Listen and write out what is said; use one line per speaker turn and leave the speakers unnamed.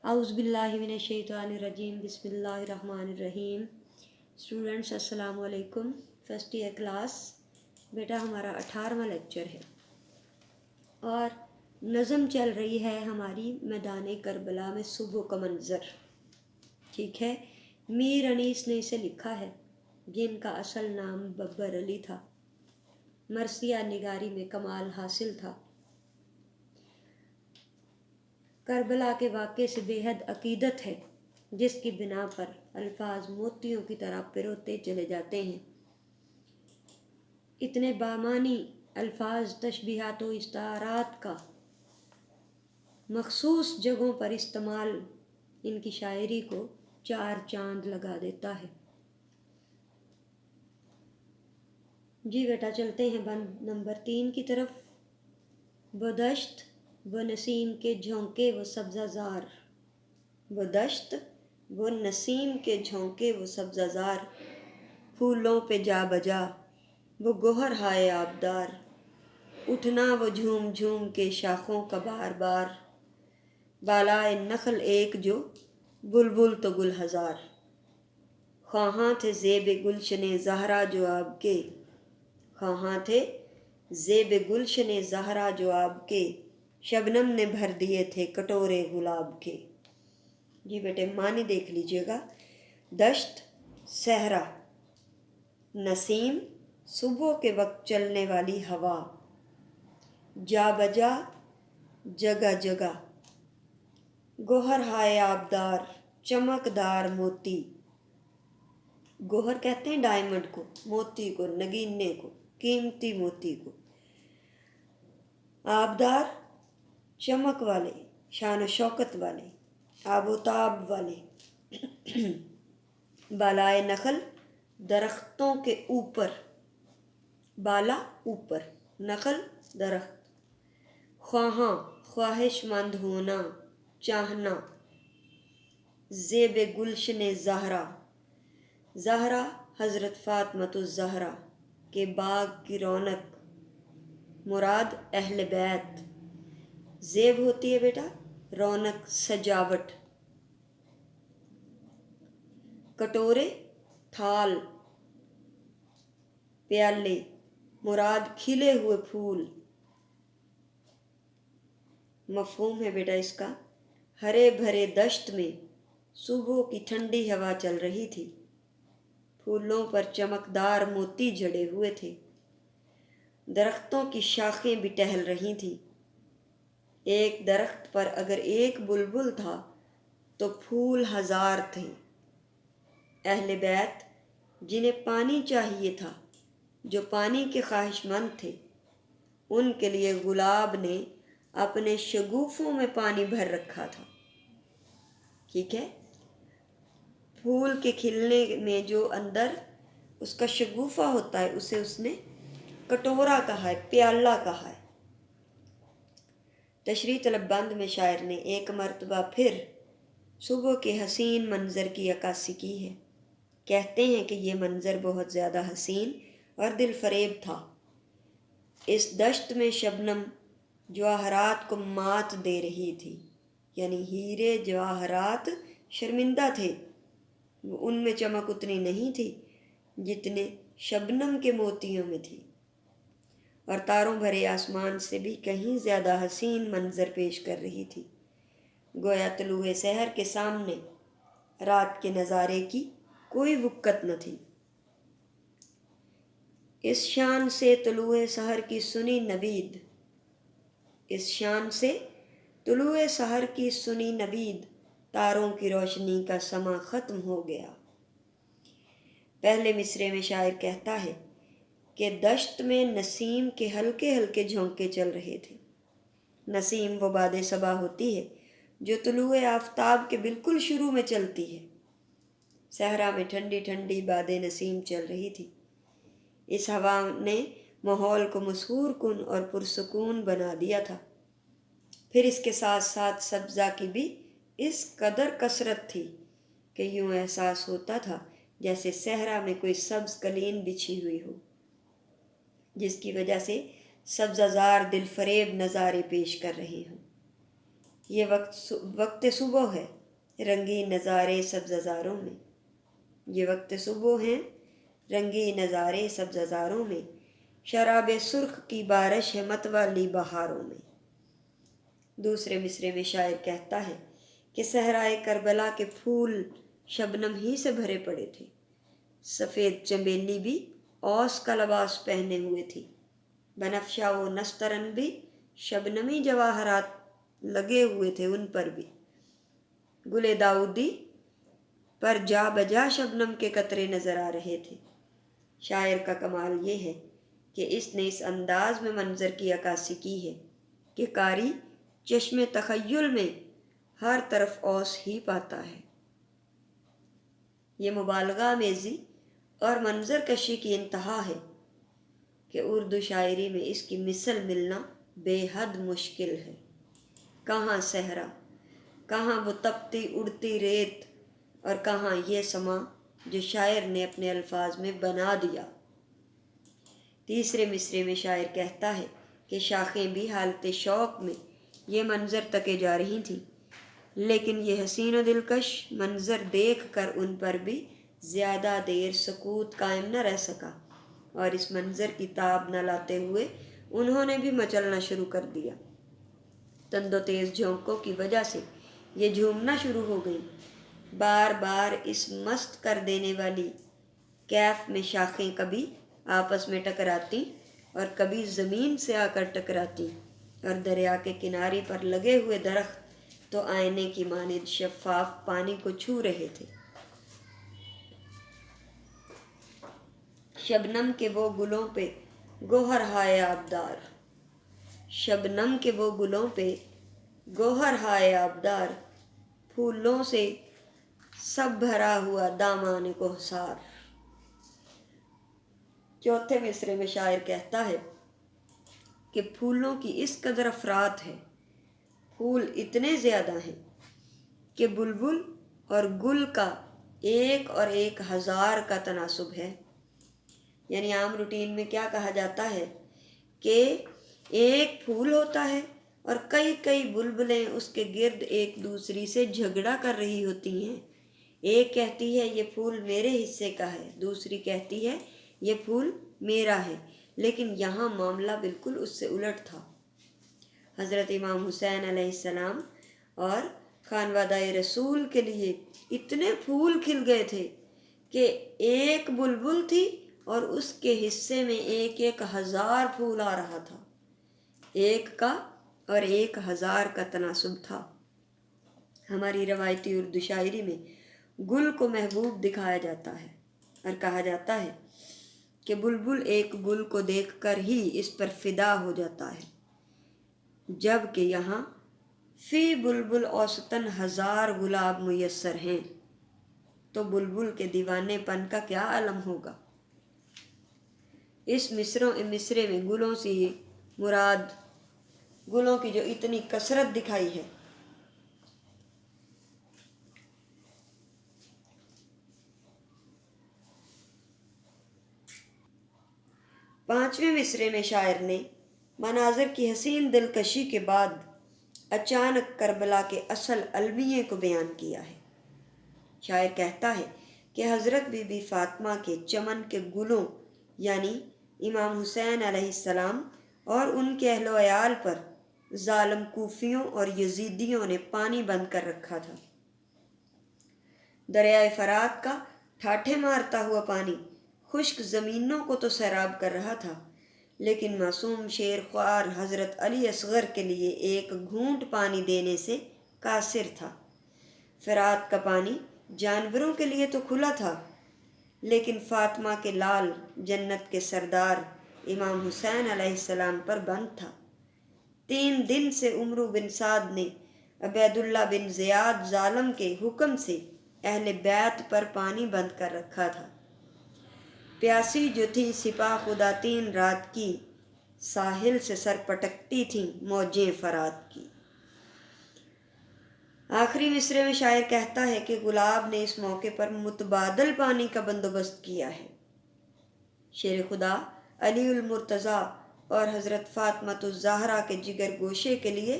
اعوذ باللہ من الشیطان الرجیم بسم اللہ الرحمن الرحیم۔ اسٹوڈنٹس السلام علیکم۔ فرسٹ ایئر کلاس، بیٹا ہمارا 18واں لیکچر ہے اور نظم چل رہی ہے ہماری میدان کربلا میں صبح کا منظر، ٹھیک ہے۔ میر انیس نے اسے لکھا ہے، جن کا اصل نام ببر علی تھا، مرثیہ نگاری میں کمال حاصل تھا۔ کربلا کے واقعے سے بے حد عقیدت ہے، جس کی بنا پر الفاظ موتیوں کی طرح پروتے چلے جاتے ہیں۔ اتنے بامانی الفاظ، تشبیہات و استعارات کا مخصوص جگہوں پر استعمال ان کی شاعری کو چار چاند لگا دیتا ہے۔ جی بیٹا چلتے ہیں بند نمبر 3 کی طرف۔ بدشت و نسیم کے جھونکے و سبزہ زار، بدشت و نسیم کے جھونکے و سبزہ زار، پھولوں پہ جا بجا وہ گوہر ہائے آبدار، اٹھنا وہ جھوم جھوم کے شاخوں کا بار بار، بالائے نخل ایک جو بلبل تو گل ہزار، خواہاں تھے زیب گلشن زہرا جو آپ کے، خواہاں تھے زیب گلشن زہرا جو آپ کے، شبنم نے بھر دیے تھے کٹورے گلاب کے۔ جی بیٹے معنی دیکھ لیجئے گا۔ دشت صحرا، نسیم صبح کے وقت چلنے والی ہوا، جا بجا جگہ جگہ، گوہر ہائے آبدار چمکدار موتی، گوہر کہتے ہیں ڈائمنڈ کو، موتی کو، نگینے کو، قیمتی موتی کو، آبدار چمک والے، شان و شوکت والے، آب و تاب والے، بالائے نخل درختوں کے اوپر، بالا اوپر، نخل درخت، خواہاں خواہش مند ہونا، چاہنا، زیب گلشن زہرا، زہرا حضرت فاطمۃ الزہرا کے باغ کی رونق، مراد اہل بیت، زیب ہوتی ہے بیٹا رونق، سجاوٹ، کٹورے تھال، پیالے، مراد کھلے ہوئے پھول۔ مفہوم ہے بیٹا اس کا، ہرے بھرے دشت میں صبح کی ٹھنڈی ہوا چل رہی تھی، پھولوں پر چمکدار موتی جڑے ہوئے تھے، درختوں کی شاخیں بھی ٹہل رہی تھیں۔ ایک درخت پر اگر ایک بلبل تھا تو پھول ہزار تھے۔ اہل بیت جنہیں پانی چاہیے تھا، جو پانی کے خواہش مند تھے، ان کے لیے گلاب نے اپنے شگوفوں میں پانی بھر رکھا تھا، ٹھیک ہے۔ پھول کے کھلنے میں جو اندر اس کا شگوفہ ہوتا ہے، اسے اس نے کٹورا کہا ہے، پیالہ کہا ہے۔ تشریح طلب بند میں شاعر نے ایک مرتبہ پھر صبح کے حسین منظر کی عکاسی کی ہے۔ کہتے ہیں کہ یہ منظر بہت زیادہ حسین اور دل فریب تھا۔ اس دشت میں شبنم جواہرات کو مات دے رہی تھی، یعنی ہیرے جواہرات شرمندہ تھے، ان میں چمک اتنی نہیں تھی جتنے شبنم کے موتیوں میں تھی، اور تاروں بھرے آسمان سے بھی کہیں زیادہ حسین منظر پیش کر رہی تھی، گویا طلوع سحر کے سامنے رات کے نظارے کی کوئی وقت نہ تھی۔ اس شان سے طلوع سحر کی سنی نوید، اس شان سے طلوع سحر کی سنی نوید، تاروں کی روشنی کا سما ختم ہو گیا۔ پہلے مصرعے میں شاعر کہتا ہے کہ دشت میں نسیم کے ہلکے ہلکے جھونکے چل رہے تھے۔ نسیم وہ باد صبا ہوتی ہے جو طلوع آفتاب کے بالکل شروع میں چلتی ہے۔ صحرا میں ٹھنڈی ٹھنڈی باد نسیم چل رہی تھی۔ اس ہوا نے ماحول کو مسحور کن اور پرسکون بنا دیا تھا۔ پھر اس کے ساتھ ساتھ سبزہ کی بھی اس قدر کثرت تھی کہ یوں احساس ہوتا تھا جیسے صحرا میں کوئی سبز قالین بچھی ہوئی ہو، جس کی وجہ سے سبزہ زار دل فریب نظارے پیش کر رہے ہوں۔ یہ وقت صبح ہے، رنگین نظارے سبززاروں میں. یہ وقت صبح ہے، رنگین نظارے سبززاروں میں. شراب سرخ کی بارش ہے متوالی بہاروں میں. دوسرے مصرے میں شاعر کہتا ہے کہ صحرائے کربلا کے پھول شبنم ہی سے بھرے پڑے تھے. سفید چنبیلی بھی اوس کا لباس پہنے ہوئے تھی. بنفشہ و نسترن بھی شبنمی جواہرات لگے ہوئے تھے ان پر بھی. گل داؤدی پر جا بجا شبنم کے قطرے نظر آ رہے تھے. شاعر کا کمال یہ ہے کہ اس نے اس انداز میں منظر کی عکاسی کی ہے کہ قاری چشم تخیل میں ہر طرف اوس ہی پاتا ہے. یہ مبالغہ آمیزی اور منظر کشی کی انتہا ہے کہ اردو شاعری میں اس کی مثل ملنا بے حد مشکل ہے. کہاں صحرا، کہاں وہ تپتی اڑتی ریت، اور کہاں یہ سما جو شاعر نے اپنے الفاظ میں بنا دیا. تیسرے مصرے میں شاعر کہتا ہے کہ شاخیں بھی حالت شوق میں یہ منظر تکے جا رہی تھیں، لیکن یہ حسین و دلکش منظر دیکھ کر ان پر بھی زیادہ دیر سکوت قائم نہ رہ سکا، اور اس منظر کی تاب نہ لاتے ہوئے انہوں نے بھی مچلنا شروع کر دیا. تند و تیز جھونکوں کی وجہ سے یہ جھومنا شروع ہو گئی. بار بار اس مست کر دینے والی کیف میں شاخیں کبھی آپس میں ٹکراتی اور کبھی زمین سے آ کر ٹکراتی، اور دریا کے کنارے پر لگے ہوئے درخت تو آئینے کی مانند شفاف پانی کو چھو رہے تھے. شبنم کے وہ گلوں پہ گوہر ہائے آبدار، شبنم کے وہ گلوں پہ گوہر ہائے آبدار، پھولوں سے سب بھرا ہوا دامان کوہسار. چوتھے مصرے میں شاعر کہتا ہے کہ پھولوں کی اس قدر افراط ہے، پھول اتنے زیادہ ہیں کہ بلبل اور گل کا 1 اور 1000 کا تناسب ہے. یعنی عام روٹین میں کیا کہا جاتا ہے کہ ایک پھول ہوتا ہے اور کئی بلبلیں اس کے گرد ایک دوسری سے جھگڑا کر رہی ہوتی ہیں. ایک کہتی ہے یہ پھول میرے حصے کا ہے، دوسری کہتی ہے یہ پھول میرا ہے. لیکن یہاں معاملہ بالکل اس سے الٹ تھا. حضرت امام حسین علیہ السلام اور خانوادہ رسول کے لیے اتنے پھول کھل گئے تھے کہ ایک بلبل تھی اور اس کے حصے میں 1000 پھول آ رہا تھا. 1 کا اور 1000 کا تناسب تھا. ہماری روایتی اردو شاعری میں گل کو محبوب دکھایا جاتا ہے اور کہا جاتا ہے کہ بلبل ایک گل کو دیکھ کر ہی اس پر فدا ہو جاتا ہے، جب کہ یہاں فی بلبل اوسطاً 1000 گلاب میسر ہیں، تو بلبل کے دیوانے پن کا کیا عالم ہوگا. اس مصرے میں گلوں سے مراد گلوں کی جو اتنی کثرت دکھائی ہے، پانچویں مصرے میں شاعر نے مناظر کی حسین دلکشی کے بعد اچانک کربلا کے اصل المیے کو بیان کیا ہے. شاعر کہتا ہے کہ حضرت بی بی فاطمہ کے چمن کے گلوں یعنی امام حسین علیہ السلام اور ان کے اہل و عیال پر ظالم کوفیوں اور یزیدیوں نے پانی بند کر رکھا تھا. دریائے فرات کا ٹھاٹھے مارتا ہوا پانی خشک زمینوں کو تو سیراب کر رہا تھا، لیکن معصوم شیر خوار حضرت علی اصغر کے لیے ایک گھونٹ پانی دینے سے قاصر تھا. فرات کا پانی جانوروں کے لیے تو کھلا تھا، لیکن فاطمہ کے لال جنت کے سردار امام حسین علیہ السلام پر بند تھا. 3 دن سے عمرو بن سعد نے عبید اللہ بن زیاد ظالم کے حکم سے اہل بیت پر پانی بند کر رکھا تھا. پیاسی جو تھی سپاہ خدا 3 رات کی، ساحل سے سر پٹکتی تھیں موجیں فرات کی. آخری مصرے میں شاعر کہتا ہے کہ گلاب نے اس موقع پر متبادل پانی کا بندوبست کیا ہے. شیر خدا علی المرتضیٰ اور حضرت فاطمہ الزہرا کے جگر گوشے کے لیے